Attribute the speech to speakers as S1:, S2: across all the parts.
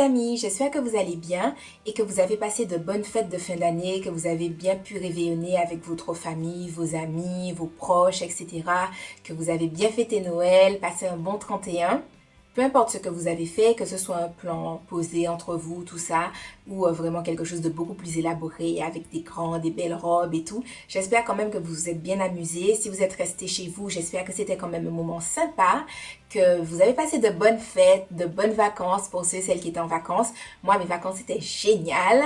S1: amis, j'espère que vous allez bien et que vous avez passé de bonnes fêtes de fin d'année, que vous avez bien pu réveillonner avec votre famille, vos amis, vos proches, etc. Que vous avez bien fêté Noël, passé un bon 31. Peu importe ce que vous avez fait, que ce soit un plan posé entre vous, tout ça, ou vraiment quelque chose de beaucoup plus élaboré avec des belles robes et tout. J'espère quand même que vous vous êtes bien amusés. Si vous êtes restés chez vous, j'espère que c'était quand même un moment sympa, que vous avez passé de bonnes fêtes, de bonnes vacances pour ceux et celles qui étaient en vacances. Moi, mes vacances étaient géniales.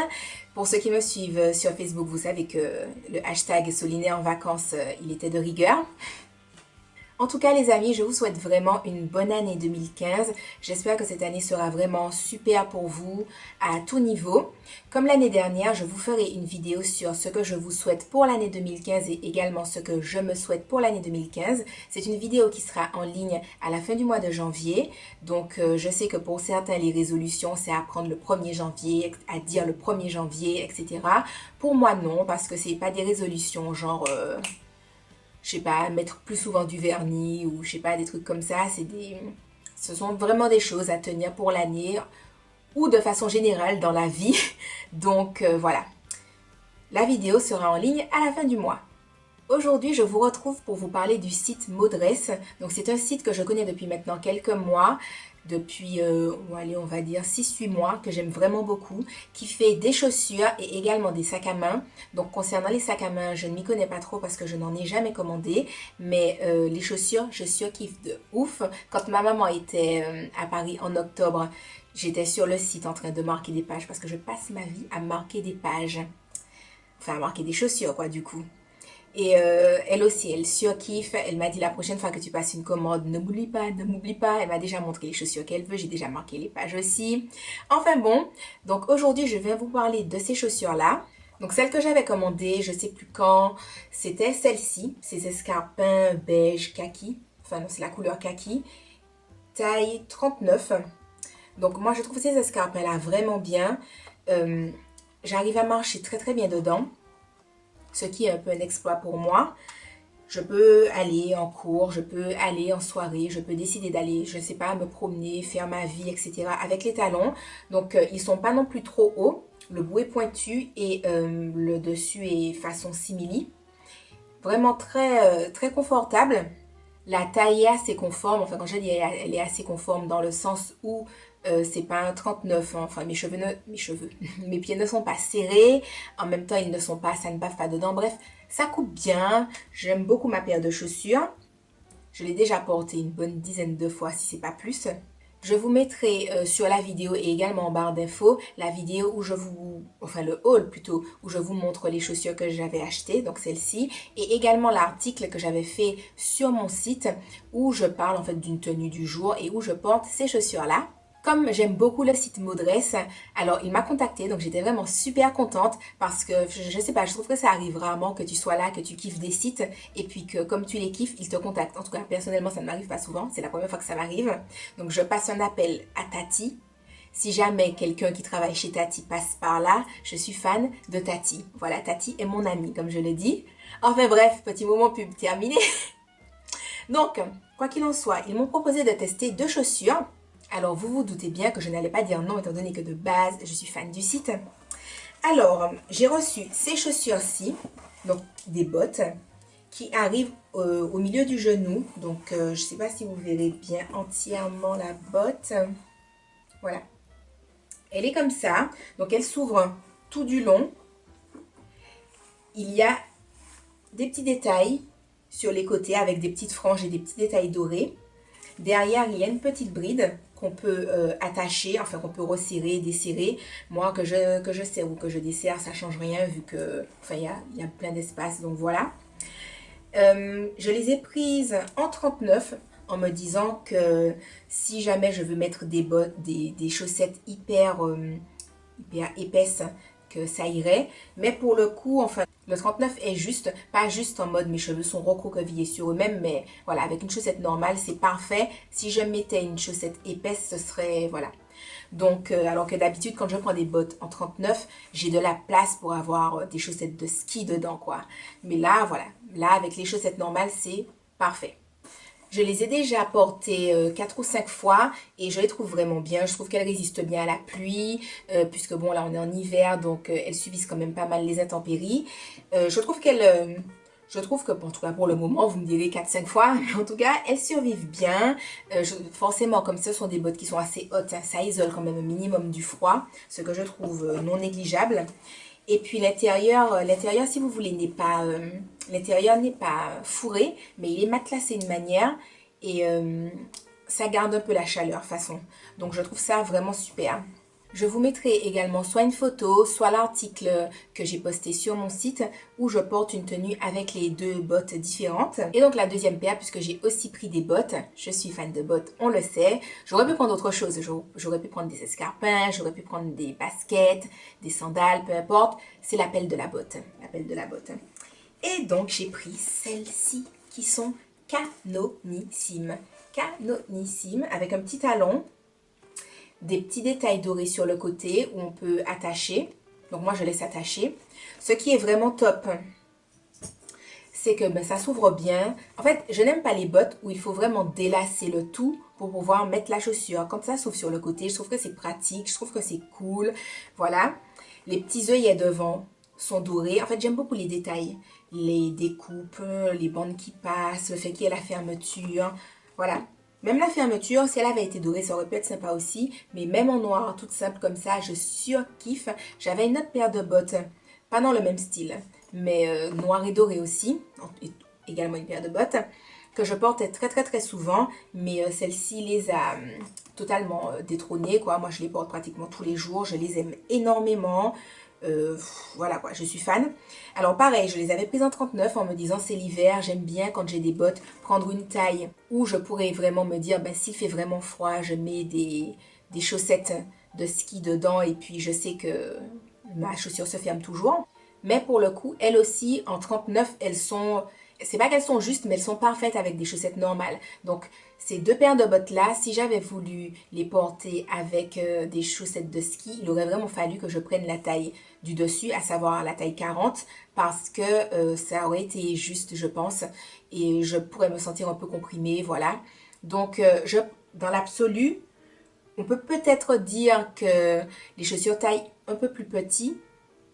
S1: Pour ceux qui me suivent sur Facebook, vous savez que le hashtag Soliné en vacances, il était de rigueur. En tout cas, les amis, je vous souhaite vraiment une bonne année 2015. J'espère que cette année sera vraiment super pour vous à tout niveau. Comme l'année dernière, je vous ferai une vidéo sur ce que je vous souhaite pour l'année 2015 et également ce que je me souhaite pour l'année 2015. C'est une vidéo qui sera en ligne à la fin du mois de janvier. Donc, je sais que pour certains, les résolutions, c'est à prendre le 1er janvier, à dire le 1er janvier, etc. Pour moi, non, parce que c'est pas des résolutions genre... je sais pas, mettre plus souvent du vernis ou je sais pas, des trucs comme ça. Ce sont vraiment des choses à tenir pour l'année ou de façon générale dans la vie. Donc voilà, la vidéo sera en ligne à la fin du mois. Aujourd'hui, je vous retrouve pour vous parler du site Modress. Donc c'est un site que je connais depuis maintenant quelques mois, depuis, allez, on va dire 6-8 mois, que j'aime vraiment beaucoup, qui fait des chaussures et également des sacs à main. Donc concernant les sacs à main, je ne m'y connais pas trop parce que je n'en ai jamais commandé, mais les chaussures, je surkiffe de ouf. Quand ma maman était à Paris en octobre, j'étais sur le site en train de marquer des pages parce que je passe ma vie à marquer des pages. Enfin, à marquer des chaussures, quoi, du coup. Et elle aussi, elle surkiffe. Elle m'a dit la prochaine fois que tu passes une commande, ne m'oublie pas, ne m'oublie pas. Elle m'a déjà montré les chaussures qu'elle veut. J'ai déjà marqué les pages aussi. Enfin bon, donc aujourd'hui, je vais vous parler de ces chaussures-là. Donc celle que j'avais commandée, je sais plus quand, c'était celle-ci. Ces escarpins beige kaki. Enfin non, c'est la couleur kaki. Taille 39. Donc moi, je trouve ces escarpins-là vraiment bien. J'arrive à marcher très très bien dedans. Ce qui est un peu un exploit pour moi. Je peux aller en cours, je peux aller en soirée, je peux décider d'aller, je ne sais pas, me promener, faire ma vie, etc. avec les talons. Donc, ils ne sont pas non plus trop hauts. Le bout est pointu et le dessus est façon simili. Vraiment très, très confortable. La taille est assez conforme. Enfin, quand je dis elle est assez conforme dans le sens où c'est pas un 39, hein. Enfin mes pieds ne sont pas serrés, en même temps ils ne sont pas, ça ne bave pas dedans, bref, ça coupe bien, j'aime beaucoup ma paire de chaussures, je l'ai déjà portée une bonne dizaine de fois si c'est pas plus. Je vous mettrai sur la vidéo et également en barre d'infos la vidéo où enfin le haul plutôt, où je vous montre les chaussures que j'avais achetées, donc celle-ci, et également l'article que j'avais fait sur mon site où je parle en fait d'une tenue du jour et où je porte ces chaussures-là. Comme j'aime beaucoup le site Modress, alors il m'a contacté, donc j'étais vraiment super contente parce que je sais pas, je trouve que ça arrive rarement que tu sois là, que tu kiffes des sites et puis que comme tu les kiffes, ils te contactent. En tout cas, personnellement, ça ne m'arrive pas souvent, c'est la première fois que ça m'arrive. Donc je passe un appel à Tati. Si jamais quelqu'un qui travaille chez Tati passe par là, je suis fan de Tati. Voilà, Tati est mon amie, comme je le dis. Enfin bref, petit moment pub terminé. Donc, quoi qu'il en soit, ils m'ont proposé de tester 2 chaussures. Alors, vous vous doutez bien que je n'allais pas dire non, étant donné que de base, je suis fan du site. Alors, j'ai reçu ces chaussures-ci, donc des bottes, qui arrivent au milieu du genou. Donc, je ne sais pas si vous verrez bien entièrement la botte. Voilà. Elle est comme ça. Donc, elle s'ouvre tout du long. Il y a des petits détails sur les côtés avec des petites franges et des petits détails dorés. Derrière, il y a une petite bride qu'on peut attacher, enfin qu'on peut resserrer, desserrer. Moi, que je serre ou que je desserre, ça change rien vu que, enfin, il y a plein d'espace, donc voilà. Je les ai prises en 39 en me disant que si jamais je veux mettre des bottes, des chaussettes hyper épaisses, que ça irait. Mais pour le coup, enfin, le 39 est juste, pas juste en mode mes cheveux sont recroquevillés sur eux-mêmes, mais voilà, avec une chaussette normale, c'est parfait. Si je mettais une chaussette épaisse, ce serait, voilà. Donc, alors que d'habitude, quand je prends des bottes en 39, j'ai de la place pour avoir des chaussettes de ski dedans, quoi. Mais là, voilà, là, avec les chaussettes normales, c'est parfait. Je les ai déjà portées 4 ou 5 fois et je les trouve vraiment bien. Je trouve qu'elles résistent bien à la pluie, puisque bon là on est en hiver, donc elles subissent quand même pas mal les intempéries. Je trouve je trouve que, bon, en tout cas pour le moment, vous me direz 4-5 fois, mais en tout cas, elles survivent bien. Forcément, comme ce sont des bottes qui sont assez hautes, hein, ça isole quand même un minimum du froid, ce que je trouve non négligeable. Et puis l'intérieur, si vous voulez, l'intérieur n'est pas fourré, mais il est matelassé d'une manière et ça garde un peu la chaleur façon. Donc je trouve ça vraiment super. Je vous mettrai également soit une photo, soit l'article que j'ai posté sur mon site où je porte une tenue avec les deux bottes différentes. Et donc la deuxième paire, puisque j'ai aussi pris des bottes, je suis fan de bottes, on le sait. J'aurais pu prendre autre chose, j'aurais pu prendre des escarpins, j'aurais pu prendre des baskets, des sandales, peu importe. C'est l'appel de la botte, l'appel de la botte. Et donc j'ai pris celles-ci qui sont canonissimes. Canonissimes, avec un petit talon, des petits détails dorés sur le côté où on peut attacher. Donc moi je laisse attacher. Ce qui est vraiment top, c'est que ça s'ouvre bien. En fait, je n'aime pas les bottes où il faut vraiment délasser le tout pour pouvoir mettre la chaussure. Quand ça s'ouvre sur le côté, je trouve que c'est pratique, je trouve que c'est cool. Voilà. Les petits œillets devant sont dorés. En fait, j'aime beaucoup les détails. Les découpes, les bandes qui passent, le fait qu'il y ait la fermeture. Voilà. Même la fermeture, si elle avait été dorée, ça aurait pu être sympa aussi. Mais même en noir, toute simple comme ça, je surkiffe. J'avais une autre paire de bottes, pas dans le même style, mais noir et doré aussi. Et également une paire de bottes que je portais très souvent. Mais celle-ci les a totalement détrônées, quoi. Moi, je les porte pratiquement tous les jours. Je les aime énormément. Voilà quoi, je suis fan. Alors pareil, je les avais prises en 39 en me disant c'est l'hiver, j'aime bien quand j'ai des bottes prendre une taille où je pourrais vraiment me dire s'il fait vraiment froid, je mets des chaussettes de ski dedans et puis je sais que ma chaussure se ferme toujours. Mais pour le coup, elles aussi en 39, elles sont, c'est pas qu'elles sont justes, mais elles sont parfaites avec des chaussettes normales. Donc ces deux paires de bottes là, si j'avais voulu les porter avec des chaussettes de ski, il aurait vraiment fallu que je prenne la taille du dessus, à savoir la taille 40, parce que ça aurait été juste, je pense, et je pourrais me sentir un peu comprimée, voilà. Donc dans l'absolu, on peut peut-être dire que les chaussures taillent un peu plus petit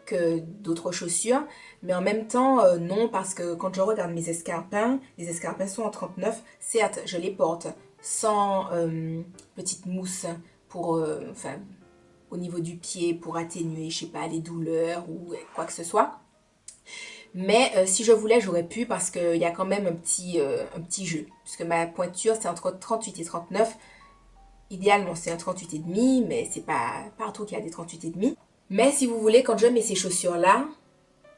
S1: que d'autres chaussures, mais en même temps, non, parce que quand je regarde mes escarpins, les escarpins sont en 39, certes, je les porte sans petite mousse pour, enfin, au niveau du pied pour atténuer, je sais pas, les douleurs ou quoi que ce soit. Mais si je voulais, j'aurais pu parce qu'il y a quand même un petit jeu. Puisque ma pointure, c'est entre 38 et 39. Idéalement, c'est un 38,5, mais c'est pas partout qu'il y a des 38,5. Mais si vous voulez, quand je mets ces chaussures-là,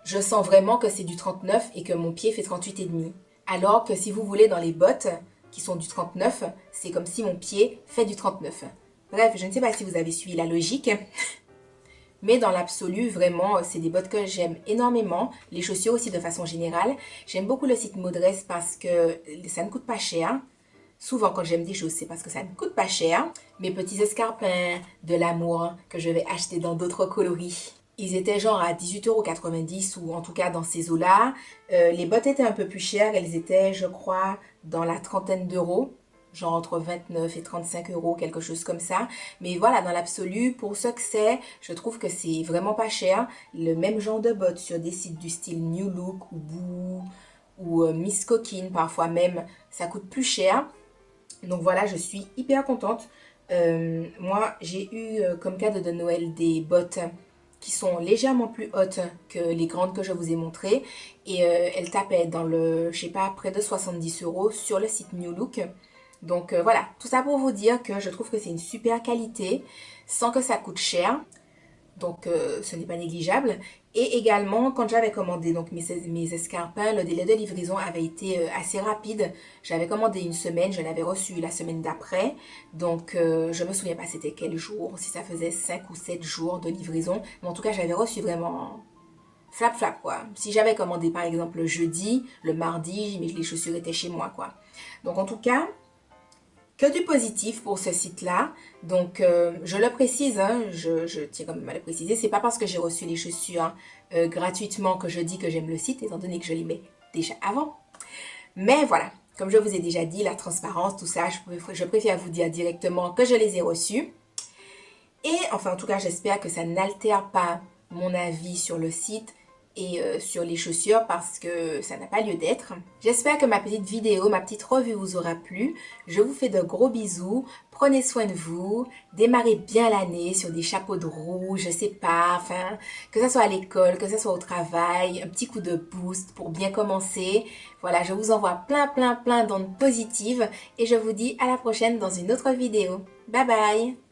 S1: je sens vraiment que c'est du 39 et que mon pied fait 38,5. Alors que si vous voulez, dans les bottes qui sont du 39, c'est comme si mon pied fait du 39. Bref, je ne sais pas si vous avez suivi la logique. Mais dans l'absolu, vraiment, c'est des bottes que j'aime énormément. Les chaussures aussi de façon générale. J'aime beaucoup le site Modress parce que ça ne coûte pas cher. Souvent, quand j'aime des choses, c'est parce que ça ne coûte pas cher. Mes petits escarpins de l'amour que je vais acheter dans d'autres coloris. Ils étaient genre à 18,90 € ou en tout cas dans ces eaux-là. Les bottes étaient un peu plus chères. Elles étaient, je crois, dans la trentaine d'euros. Genre entre 29 et 35 euros, quelque chose comme ça. Mais voilà, dans l'absolu, pour ce que c'est, je trouve que c'est vraiment pas cher. Le même genre de bottes sur des sites du style New Look ou Boo ou Miss Coquine, parfois même, ça coûte plus cher. Donc voilà, je suis hyper contente. Moi, j'ai eu comme cadeau de Noël des bottes qui sont légèrement plus hautes que les grandes que je vous ai montrées. Et elles tapaient dans le, je sais pas, près de 70 € sur le site New Look. Donc voilà, tout ça pour vous dire que je trouve que c'est une super qualité sans que ça coûte cher. Donc ce n'est pas négligeable. Et également, quand j'avais commandé donc mes escarpins, le délai de livraison avait été assez rapide. J'avais commandé une semaine, je l'avais reçu la semaine d'après. Donc je me souviens pas c'était quel jour, si ça faisait 5 ou 7 jours de livraison. Mais en tout cas, j'avais reçu vraiment flap quoi. Si j'avais commandé par exemple le jeudi, le mardi, mais les chaussures étaient chez moi quoi. Donc en tout cas, que du positif pour ce site-là. Donc, je le précise, hein, je tiens quand même à le préciser, c'est pas parce que j'ai reçu les chaussures gratuitement que je dis que j'aime le site, étant donné que je les mets déjà avant. Mais voilà, Comme je vous ai déjà dit, la transparence, tout ça, je préfère vous dire directement que je les ai reçus. Et enfin, en tout cas, j'espère que ça n'altère pas mon avis sur le site et sur les chaussures parce que ça n'a pas lieu d'être. J'espère que ma petite vidéo, ma petite revue vous aura plu. Je vous fais de gros bisous. Prenez soin de vous. Démarrez bien l'année sur des chapeaux de roue, je sais pas, enfin, que ça soit à l'école, que ça soit au travail, un petit coup de boost pour bien commencer. Voilà, je vous envoie plein d'ondes positives et je vous dis à la prochaine dans une autre vidéo. Bye bye!